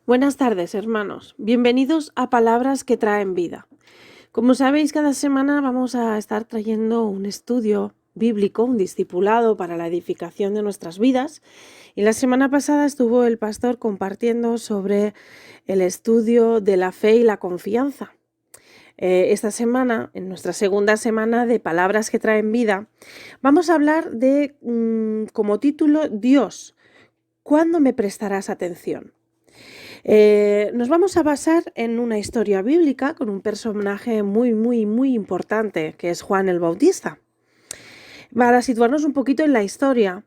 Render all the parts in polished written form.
Buenas tardes, hermanos. Bienvenidos a Palabras que traen vida. Como sabéis, cada semana vamos a estar trayendo un estudio bíblico, un discipulado para la edificación de nuestras vidas. Y la semana pasada estuvo el pastor compartiendo sobre el estudio de la fe y la confianza. Esta semana, en nuestra segunda semana de Palabras que traen vida, vamos a hablar de, como título, Dios, ¿cuándo me prestarás atención? Nos vamos a basar en una historia bíblica con un personaje muy importante, que es Juan el Bautista. Para situarnos un poquito en la historia,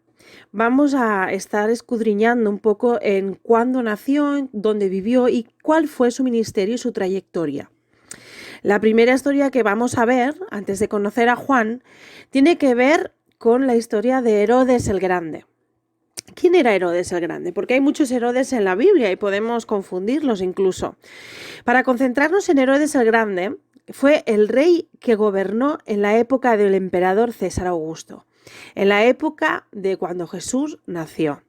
vamos a estar escudriñando un poco en cuándo nació, dónde vivió y cuál fue su ministerio y su trayectoria. La primera historia que vamos a ver, antes de conocer a Juan, tiene que ver con la historia de Herodes el Grande. ¿Quién era Herodes el Grande? Porque hay muchos Herodes en la Biblia y podemos confundirlos incluso. Para concentrarnos en Herodes el Grande, fue el rey que gobernó en la época del emperador César Augusto, en la época de cuando Jesús nació.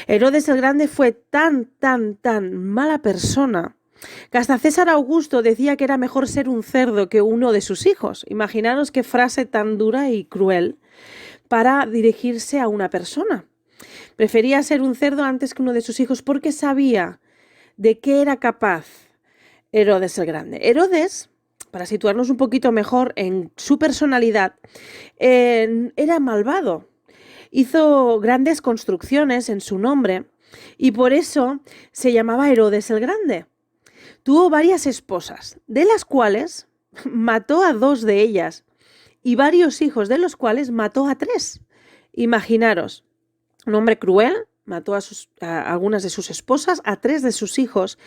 Herodes el Grande fue tan mala persona que hasta César Augusto decía que era mejor ser un cerdo que uno de sus hijos. Imaginaros qué frase tan dura y cruel para dirigirse a una persona. Prefería ser un cerdo antes que uno de sus hijos porque sabía de qué era capaz Herodes el Grande. Herodes, para situarnos un poquito mejor en su personalidad, era malvado. Hizo grandes construcciones en su nombre y por eso se llamaba Herodes el Grande. Tuvo varias esposas, de las cuales mató a 2 de ellas y varios hijos, de los cuales mató a 3. Imaginaros. Un hombre cruel, mató a algunas de sus esposas, a 3 de sus hijos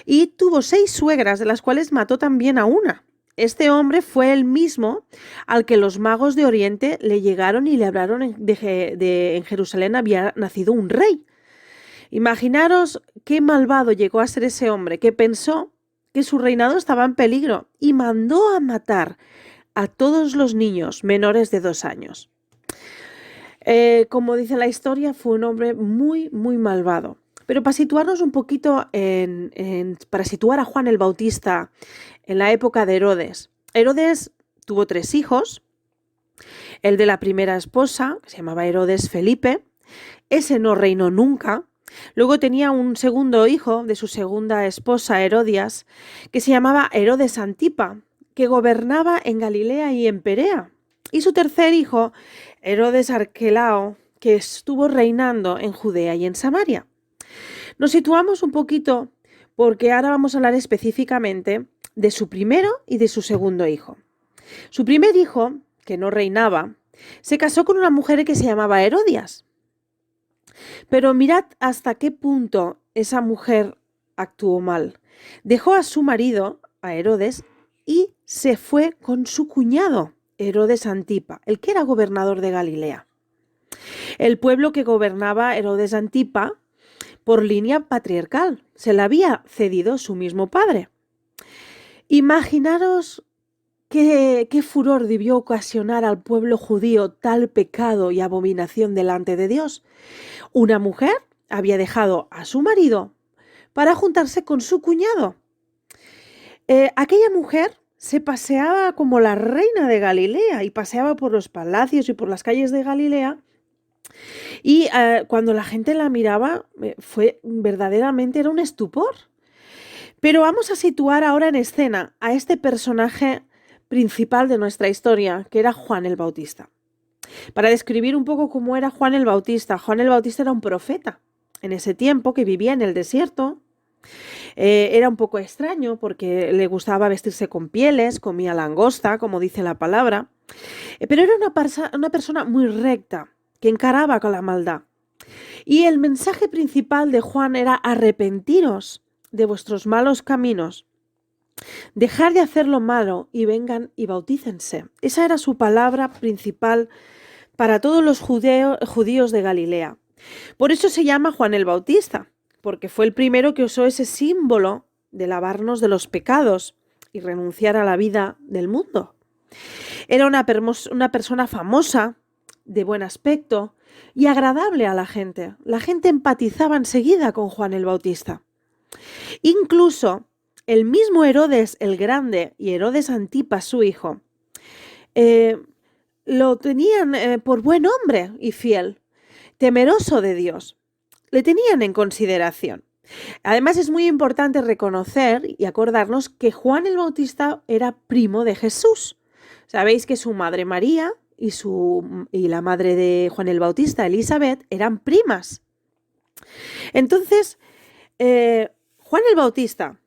y tuvo 6 suegras, de las cuales mató también a una. Este hombre fue el mismo al que los magos de Oriente le llegaron y le hablaron en Jerusalén había nacido un rey. Imaginaros qué malvado llegó a ser ese hombre, que pensó que su reinado estaba en peligro y mandó a matar a todos los niños menores de 2 años. Como dice la historia, fue un hombre muy malvado. Pero para situarnos un poquito para situar a Juan el Bautista en la época de Herodes. Herodes tuvo 3 hijos. El de la primera esposa, que se llamaba Herodes Felipe, ese no reinó nunca. Luego tenía un segundo hijo de su segunda esposa, Herodias, que se llamaba Herodes Antipa, que gobernaba en Galilea y en Perea. Y su tercer hijo, Herodes Arquelao, que estuvo reinando en Judea y en Samaria. Nos situamos un poquito porque ahora vamos a hablar específicamente de su primero y de su segundo hijo. Su primer hijo, que no reinaba, se casó con una mujer que se llamaba Herodias. Pero mirad hasta qué punto esa mujer actuó mal. Dejó a su marido, a Herodes, y se fue con su cuñado, Herodes Antipa, el que era gobernador de Galilea. El pueblo que gobernaba Herodes Antipa por línea patriarcal, se la había cedido su mismo padre. Imaginaros qué furor debió ocasionar al pueblo judío tal pecado y abominación delante de Dios. Una mujer había dejado a su marido para juntarse con su cuñado. Aquella mujer se paseaba como la reina de Galilea y paseaba por los palacios y por las calles de Galilea. Y cuando la gente la miraba, verdaderamente era un estupor. Pero vamos a situar ahora en escena a este personaje principal de nuestra historia, que era Juan el Bautista. Para describir un poco cómo era Juan el Bautista era un profeta en ese tiempo que vivía en el desierto. Era un poco extraño porque le gustaba vestirse con pieles, comía langosta, como dice la palabra, pero era una persona muy recta, que encaraba con la maldad. Y el mensaje principal de Juan era: arrepentiros de vuestros malos caminos, dejar de hacer lo malo y vengan y bautícense. Esa era su palabra principal para todos los judíos de Galilea. Por eso se llama Juan el Bautista, porque fue el primero que usó ese símbolo de lavarnos de los pecados y renunciar a la vida del mundo. Era una persona famosa, de buen aspecto y agradable a la gente. La gente empatizaba enseguida con Juan el Bautista. Incluso el mismo Herodes el Grande y Herodes Antipas, su hijo, lo tenían por buen hombre y fiel, temeroso de Dios. Le tenían en consideración. Además, es muy importante reconocer y acordarnos que Juan el Bautista era primo de Jesús. Sabéis que su madre María y la madre de Juan el Bautista, Elizabeth, eran primas. Entonces, Juan el Bautista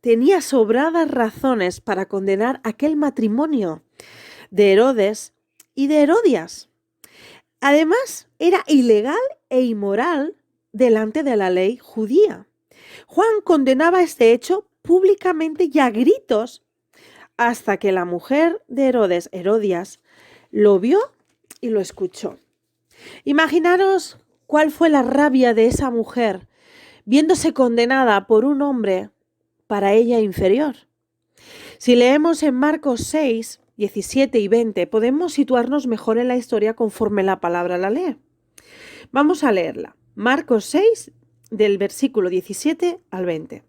tenía sobradas razones para condenar aquel matrimonio de Herodes y de Herodias. Además, era ilegal e inmoral delante de la ley judía. Juan condenaba este hecho públicamente y a gritos hasta que la mujer de Herodes, Herodias, lo vio y lo escuchó. Imaginaros cuál fue la rabia de esa mujer viéndose condenada por un hombre para ella inferior. Si leemos en Marcos 6, 17 y 20, podemos situarnos mejor en la historia conforme la palabra la lee. Vamos a leerla. Marcos 6, del versículo 17 al 20.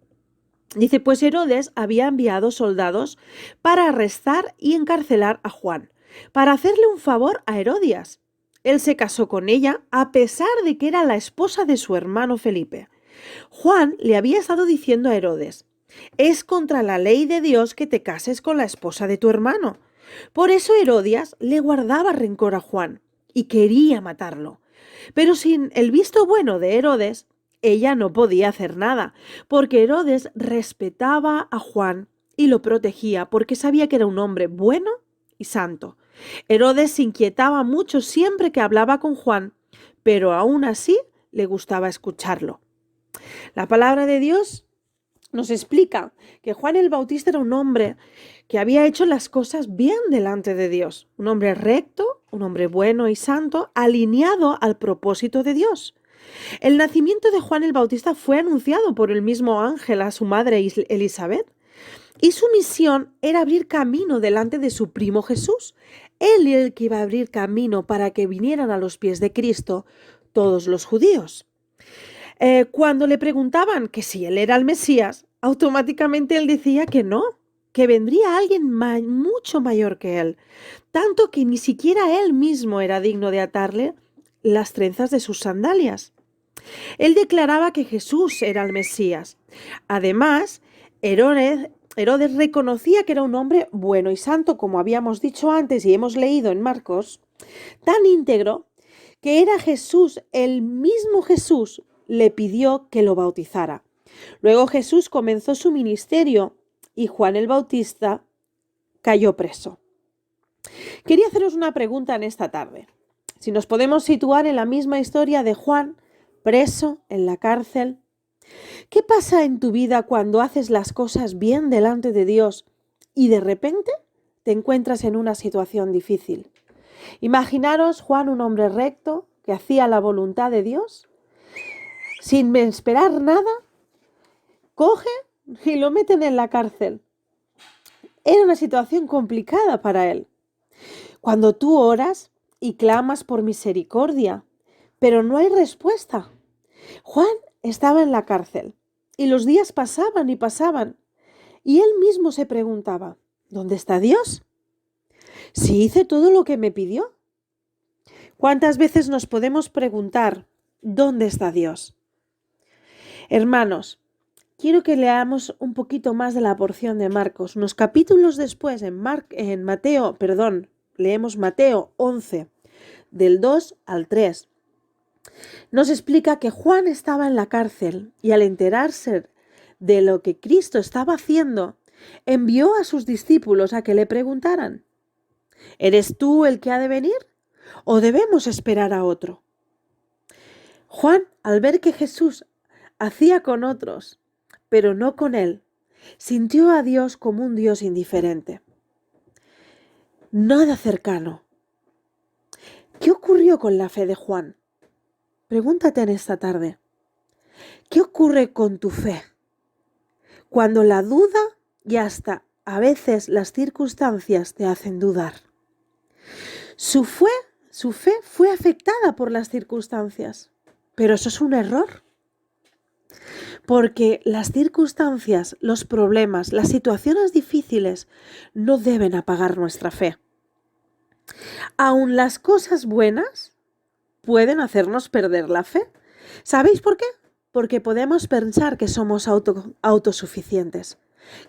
Dice, pues Herodes había enviado soldados para arrestar y encarcelar a Juan, para hacerle un favor a Herodias. Él se casó con ella a pesar de que era la esposa de su hermano Felipe. Juan le había estado diciendo a Herodes, es contra la ley de Dios que te cases con la esposa de tu hermano. Por eso Herodias le guardaba rencor a Juan y quería matarlo. Pero sin el visto bueno de Herodes, ella no podía hacer nada, porque Herodes respetaba a Juan y lo protegía porque sabía que era un hombre bueno y santo. Herodes se inquietaba mucho siempre que hablaba con Juan, pero aún así le gustaba escucharlo. La palabra de Dios nos explica que Juan el Bautista era un hombre que había hecho las cosas bien delante de Dios, un hombre recto, un hombre bueno y santo, alineado al propósito de Dios. El nacimiento de Juan el Bautista fue anunciado por el mismo ángel a su madre Elizabeth, y su misión era abrir camino delante de su primo Jesús. Él era el que iba a abrir camino para que vinieran a los pies de Cristo todos los judíos. Cuando le preguntaban que si él era el Mesías, automáticamente él decía que no, que vendría alguien mucho mayor que él, tanto que ni siquiera él mismo era digno de atarle las trenzas de sus sandalias. Él declaraba que Jesús era el Mesías. Además, Herodes reconocía que era un hombre bueno y santo, como habíamos dicho antes y hemos leído en Marcos, tan íntegro que era Jesús, el mismo Jesús, le pidió que lo bautizara. Luego Jesús comenzó su ministerio y Juan el Bautista cayó preso. Quería haceros una pregunta en esta tarde. Si nos podemos situar en la misma historia de Juan, preso en la cárcel, ¿qué pasa en tu vida cuando haces las cosas bien delante de Dios y de repente te encuentras en una situación difícil? Imaginaros Juan, un hombre recto que hacía la voluntad de Dios, sin esperar nada, coge y lo meten en la cárcel. Era una situación complicada para él. Cuando tú oras y clamas por misericordia, pero no hay respuesta. Juan estaba en la cárcel y los días pasaban y pasaban y él mismo se preguntaba, ¿dónde está Dios? Si hice todo lo que me pidió. ¿Cuántas veces nos podemos preguntar, ¿dónde está Dios? Hermanos, quiero que leamos un poquito más de la porción de Marcos. Unos capítulos después, leemos Mateo 11, del 2 al 3. Nos explica que Juan estaba en la cárcel y al enterarse de lo que Cristo estaba haciendo, envió a sus discípulos a que le preguntaran, ¿eres tú el que ha de venir o debemos esperar a otro? Juan, al ver que Jesús hacía con otros, pero no con él, sintió a Dios como un Dios indiferente, nada cercano. ¿Qué ocurrió con la fe de Juan? Pregúntate en esta tarde, ¿qué ocurre con tu fe? Cuando la duda y hasta a veces las circunstancias te hacen dudar. Su fe fue afectada por las circunstancias, pero eso es un error. porque las circunstancias, los problemas, las situaciones difíciles no deben apagar nuestra fe. Aun las cosas buenas pueden hacernos perder la fe. ¿Sabéis por qué? Porque podemos pensar que somos autosuficientes,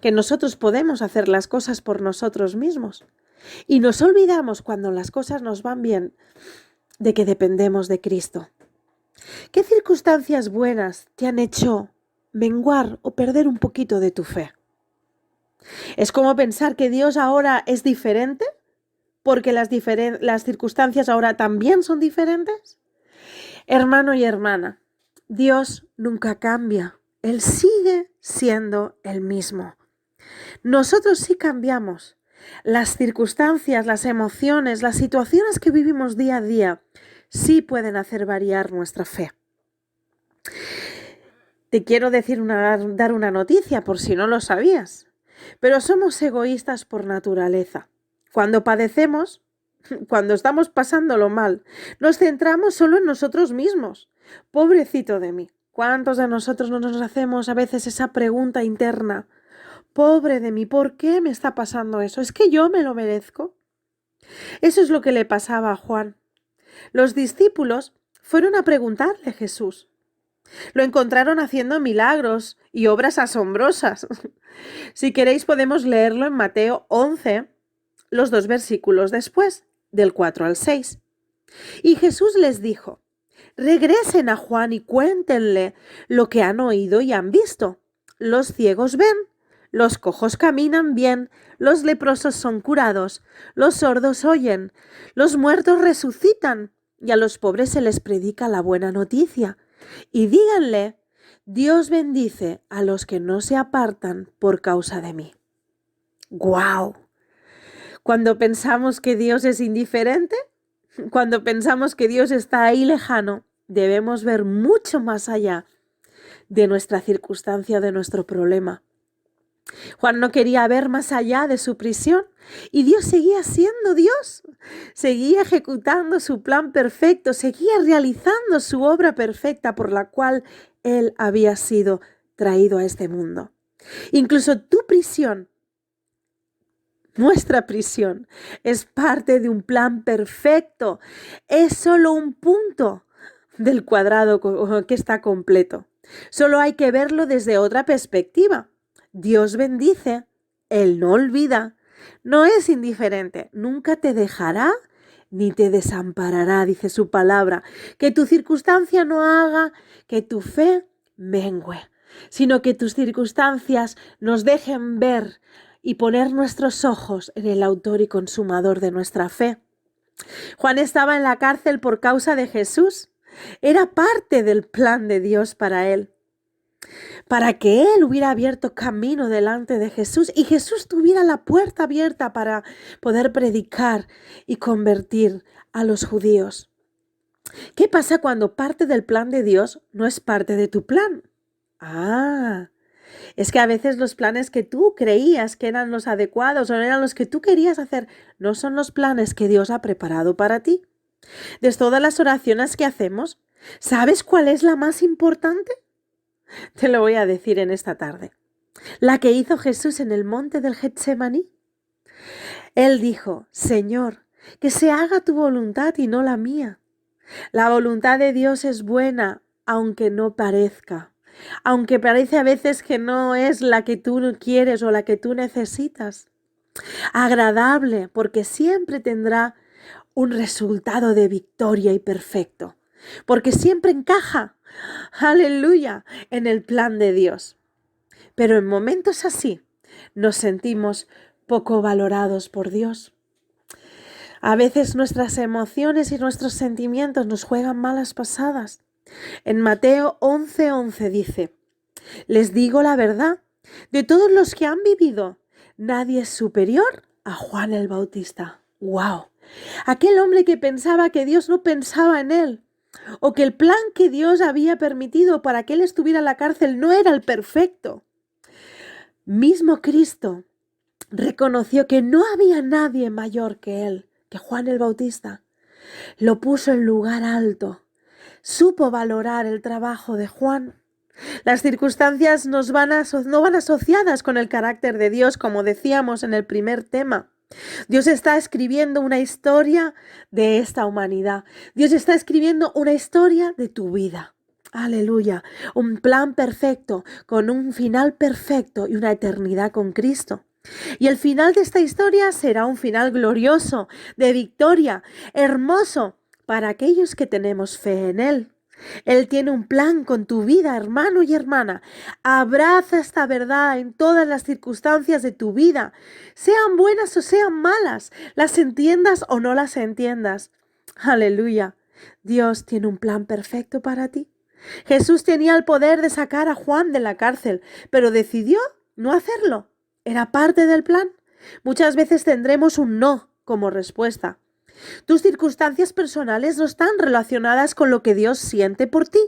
que nosotros podemos hacer las cosas por nosotros mismos. Y nos olvidamos cuando las cosas nos van bien de que dependemos de Cristo. ¿Qué circunstancias buenas te han hecho menguar o perder un poquito de tu fe? ¿Es como pensar que Dios ahora es diferente? ¿Porque las circunstancias ahora también son diferentes? Hermano y hermana, Dios nunca cambia. Él sigue siendo el mismo. Nosotros sí cambiamos. Las circunstancias, las emociones, las situaciones que vivimos día a día sí pueden hacer variar nuestra fe. Te quiero dar una noticia por si no lo sabías, pero somos egoístas por naturaleza. Cuando padecemos, cuando estamos pasándolo mal, nos centramos solo en nosotros mismos. Pobrecito de mí. ¿Cuántos de nosotros no nos hacemos a veces esa pregunta interna? Pobre de mí, ¿por qué me está pasando eso? ¿Es que yo me lo merezco? Eso es lo que le pasaba a Juan. Los discípulos fueron a preguntarle a Jesús. Lo encontraron haciendo milagros y obras asombrosas. Si queréis podemos leerlo en Mateo 11, los 2 versículos después, del 4 al 6. Y Jesús les dijo: regresen a Juan y cuéntenle lo que han oído y han visto. Los ciegos ven, los cojos caminan bien, los leprosos son curados, los sordos oyen, los muertos resucitan y a los pobres se les predica la buena noticia. Y díganle: Dios bendice a los que no se apartan por causa de mí. ¡Guau! Cuando pensamos que Dios es indiferente, cuando pensamos que Dios está ahí lejano, debemos ver mucho más allá de nuestra circunstancia, de nuestro problema. Juan no quería ver más allá de su prisión y Dios seguía siendo Dios, seguía ejecutando su plan perfecto, seguía realizando su obra perfecta por la cual Él había sido traído a este mundo. Incluso tu prisión, nuestra prisión, es parte de un plan perfecto, es solo un punto del cuadrado que está completo. Solo hay que verlo desde otra perspectiva. Dios bendice, Él no olvida, no es indiferente, nunca te dejará ni te desamparará, dice su palabra. Que tu circunstancia no haga que tu fe mengue, sino que tus circunstancias nos dejen ver y poner nuestros ojos en el autor y consumador de nuestra fe. Juan estaba en la cárcel por causa de Jesús. Era parte del plan de Dios para él, para que él hubiera abierto camino delante de Jesús y Jesús tuviera la puerta abierta para poder predicar y convertir a los judíos. ¿Qué pasa cuando parte del plan de Dios no es parte de tu plan? Es que a veces los planes que tú creías que eran los adecuados o eran los que tú querías hacer, no son los planes que Dios ha preparado para ti. De todas las oraciones que hacemos, ¿sabes cuál es la más importante? Te lo voy a decir en esta tarde. La que hizo Jesús en el monte del Getsemaní. Él dijo: Señor, que se haga tu voluntad y no la mía. La voluntad de Dios es buena, aunque no parezca. Aunque parece a veces que no es la que tú quieres o la que tú necesitas. Agradable, porque siempre tendrá un resultado de victoria y perfecto. Porque siempre encaja, aleluya, en el plan de Dios. Pero en momentos así nos sentimos poco valorados por Dios. A veces nuestras emociones y nuestros sentimientos nos juegan malas pasadas. En Mateo 11:11 dice: les digo la verdad, de todos los que han vivido, nadie es superior a Juan el Bautista. ¡Wow! Aquel hombre que pensaba que Dios no pensaba en él, o que el plan que Dios había permitido para que él estuviera en la cárcel no era el perfecto. Mismo Cristo reconoció que no había nadie mayor que él, que Juan el Bautista. Lo puso en lugar alto. Supo valorar el trabajo de Juan. Las circunstancias no van asociadas con el carácter de Dios, como decíamos en el primer tema. Dios está escribiendo una historia de esta humanidad. Dios está escribiendo una historia de tu vida. Aleluya. Un plan perfecto, con un final perfecto y una eternidad con Cristo. Y el final de esta historia será un final glorioso, de victoria, hermoso para aquellos que tenemos fe en Él. Él tiene un plan con tu vida, hermano y hermana. Abraza esta verdad en todas las circunstancias de tu vida, sean buenas o sean malas, las entiendas o no las entiendas. Aleluya. Dios tiene un plan perfecto para ti. Jesús tenía el poder de sacar a Juan de la cárcel, pero decidió no hacerlo. ¿Era parte del plan? Muchas veces tendremos un no como respuesta. Tus circunstancias personales no están relacionadas con lo que Dios siente por ti.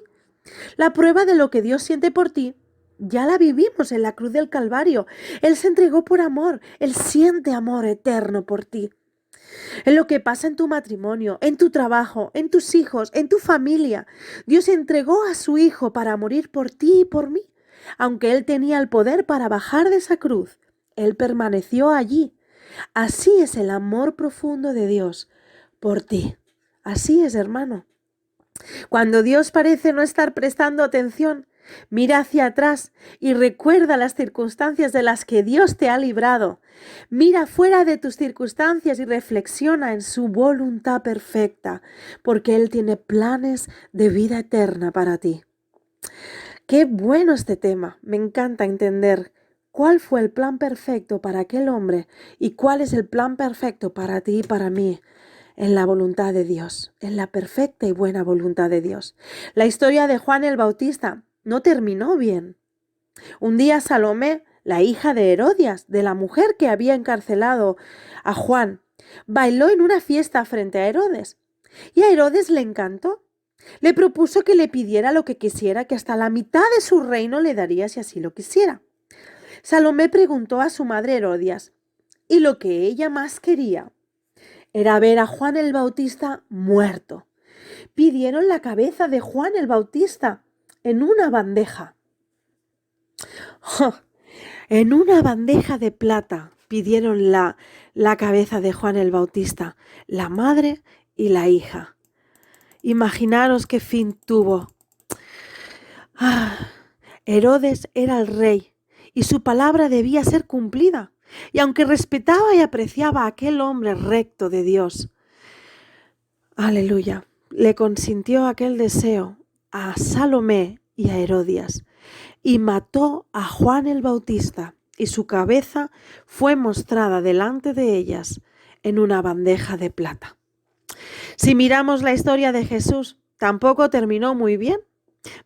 La prueba de lo que Dios siente por ti ya la vivimos en la cruz del Calvario. Él se entregó por amor. Él siente amor eterno por ti. En lo que pasa en tu matrimonio, en tu trabajo, en tus hijos, en tu familia, Dios entregó a su Hijo para morir por ti y por mí. Aunque Él tenía el poder para bajar de esa cruz, Él permaneció allí. Así es el amor profundo de Dios por ti. Así es, hermano. Cuando Dios parece no estar prestando atención, mira hacia atrás y recuerda las circunstancias de las que Dios te ha librado. Mira fuera de tus circunstancias y reflexiona en su voluntad perfecta, porque Él tiene planes de vida eterna para ti. Qué bueno este tema. Me encanta entender cuál fue el plan perfecto para aquel hombre y cuál es el plan perfecto para ti y para mí. En la voluntad de Dios, en la perfecta y buena voluntad de Dios. La historia de Juan el Bautista no terminó bien. Un día Salomé, la hija de Herodias, de la mujer que había encarcelado a Juan, bailó en una fiesta frente a Herodes. Y a Herodes le encantó. Le propuso que le pidiera lo que quisiera, que hasta la mitad de su reino le daría si así lo quisiera. Salomé preguntó a su madre Herodias, y lo que ella más quería era ver a Juan el Bautista muerto. Pidieron la cabeza de Juan el Bautista en una bandeja. En una bandeja de plata pidieron la cabeza de Juan el Bautista, la madre y la hija. Imaginaros qué fin tuvo. Herodes era el rey y su palabra debía ser cumplida. Y aunque respetaba y apreciaba a aquel hombre recto de Dios, aleluya, le consintió aquel deseo a Salomé y a Herodias y mató a Juan el Bautista y su cabeza fue mostrada delante de ellas en una bandeja de plata. Si miramos la historia de Jesús, tampoco terminó muy bien,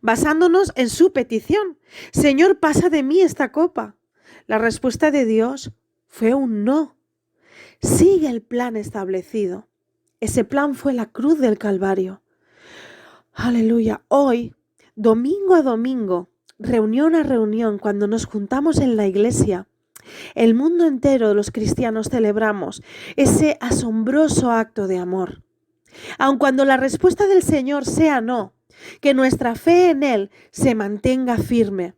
basándonos en su petición. Señor, pasa de mí esta copa. La respuesta de Dios fue un no. Sigue el plan establecido. Ese plan fue la cruz del Calvario. Aleluya. Hoy, domingo a domingo, reunión a reunión, cuando nos juntamos en la iglesia, el mundo entero de los cristianos celebramos ese asombroso acto de amor. Aun cuando la respuesta del Señor sea no, que nuestra fe en Él se mantenga firme.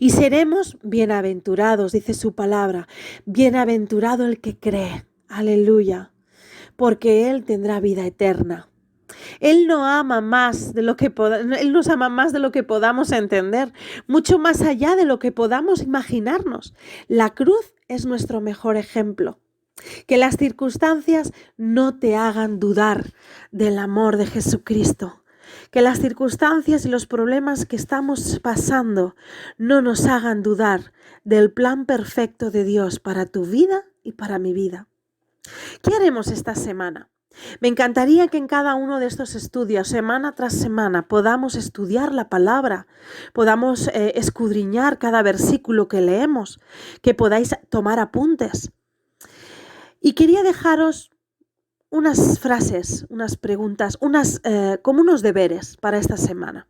Y seremos bienaventurados, dice su palabra, bienaventurado el que cree, aleluya, porque Él tendrá vida eterna. Él nos ama más de lo que podamos entender, mucho más allá de lo que podamos imaginarnos. La cruz es nuestro mejor ejemplo. Que las circunstancias no te hagan dudar del amor de Jesucristo. Que las circunstancias y los problemas que estamos pasando no nos hagan dudar del plan perfecto de Dios para tu vida y para mi vida. ¿Qué haremos esta semana? Me encantaría que en cada uno de estos estudios, semana tras semana, podamos estudiar la palabra, podamos escudriñar cada versículo que leemos, que podáis tomar apuntes. Y quería dejaros unas frases, unas preguntas, como unos deberes para esta semana.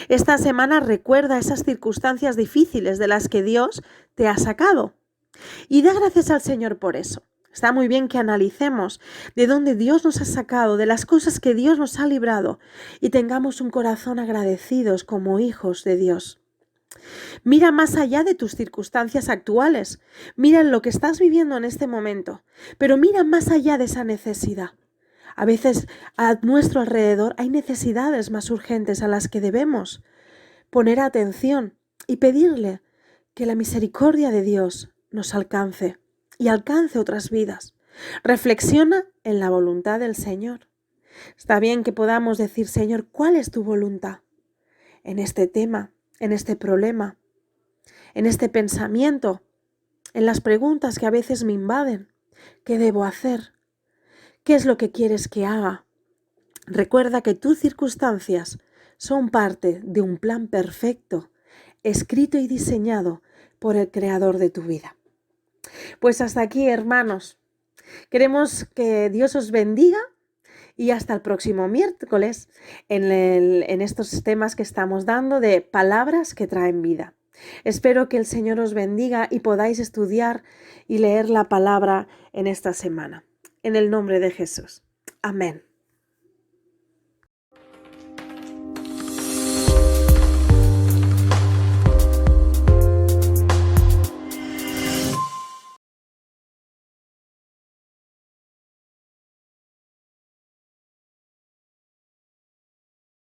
Esta semana recuerda esas circunstancias difíciles de las que Dios te ha sacado. Y da gracias al Señor por eso. Está muy bien que analicemos de dónde Dios nos ha sacado, de las cosas que Dios nos ha librado y tengamos un corazón agradecidos como hijos de Dios. Mira más allá de tus circunstancias actuales, mira en lo que estás viviendo en este momento, pero mira más allá de esa necesidad. A veces a nuestro alrededor hay necesidades más urgentes a las que debemos poner atención y pedirle que la misericordia de Dios nos alcance y alcance otras vidas. Reflexiona en la voluntad del Señor. Está bien que podamos decir, Señor, ¿cuál es tu voluntad en este tema, en este problema, en este pensamiento, en las preguntas que a veces me invaden? ¿Qué debo hacer? ¿Qué es lo que quieres que haga? Recuerda que tus circunstancias son parte de un plan perfecto, escrito y diseñado por el Creador de tu vida. Pues hasta aquí, hermanos. Queremos que Dios os bendiga y hasta el próximo miércoles en estos temas que estamos dando de palabras que traen vida. Espero que el Señor os bendiga y podáis estudiar y leer la palabra en esta semana. En el nombre de Jesús. Amén.